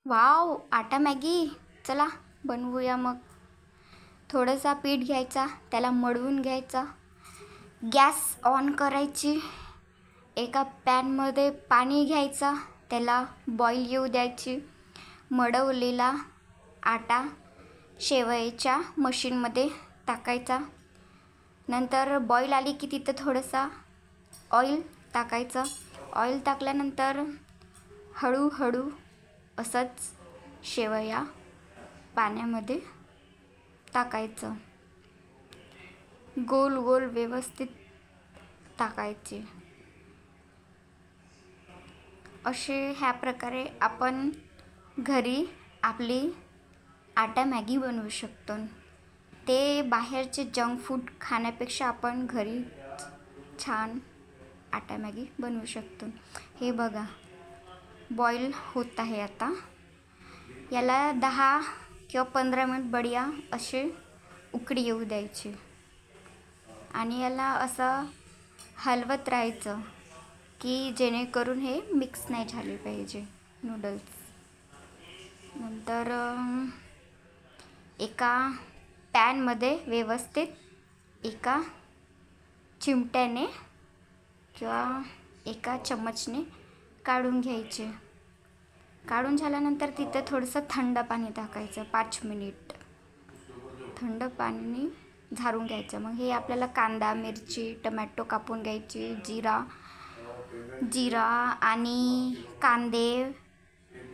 Wow, आटा Maggi. चला बनवूया मग. थोडासा पीठ घ्यायचा, त्याला मळवून घ्यायचा, गॅस ऑन करायची, एका पॅनमध्ये पाणी घ्यायचा, त्याला बॉईल येऊ द्यायची. मळवलेला आटा शेवयाच्या मशीनमध्ये टाकायचा. नंतर बॉईल आली की तिथं थोडंसा ऑइल टाकायचं. ऑइल टाकल्यानंतर हळूहळू असंच शेवया पाण्यामध्ये टाकायचं. गोल गोल व्यवस्थित टाकायचे. असे ह्या प्रकारे आपण घरी आपली आटा मॅगी बनवू शकतो. ते बाहेरचे जंक फूड खाण्यापेक्षा आपण घरी छान आटा मॅगी बनवू शकतो. हे बघा, बॉईल होत आहे आता. याला 10 किंवा 15 मिनिट बढिया असे उकळी येऊ द्यायची आणि याला असं हलवत राहायचं की जेणेकरून हे मिक्स नाही झाले पाहिजे नूडल्स. नंतर एका पॅनमध्ये व्यवस्थित एका चिमट्याने किंवा एका चम्मचने काढून घ्यायचे. काढून झाल्यानंतर तिथं थोडंसं थंड पाणी टाकायचं. 5 मिनिट थंड पाणी झारून घ्यायचं. मग हे आपल्याला कांदा, मिरची, टमॅटो कापून घ्यायची, जिरा आणि कांदे,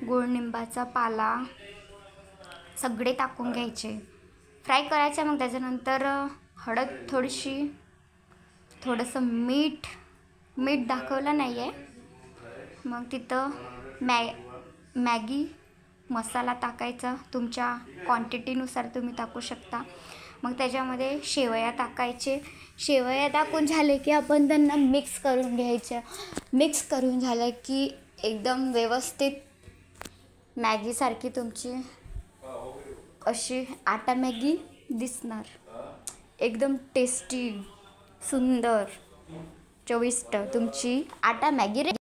गोडनिंबाचा पाला सगळे टाकून घ्यायचे, फ्राय करायचं. मग त्याच्यानंतर हळद थोडीशी, थोडंसं मीठ दाखवलं नाही आहे. मग तिथं मॅगी मसाला टाकायचा. तुमच्या क्वांटिटीनुसार तुम्ही टाकू शकता. मग त्याच्यामध्ये शेवया टाकायचे. शेवया टाकून झाले की आपण त्यांना मिक्स करून घ्यायचं. मिक्स करून झालं की एकदम व्यवस्थित मॅगीसारखी तुमची अशी आटा मॅगी दिसणार. एकदम टेस्टी, सुंदर, चविष्ट तुमची आटा मॅगी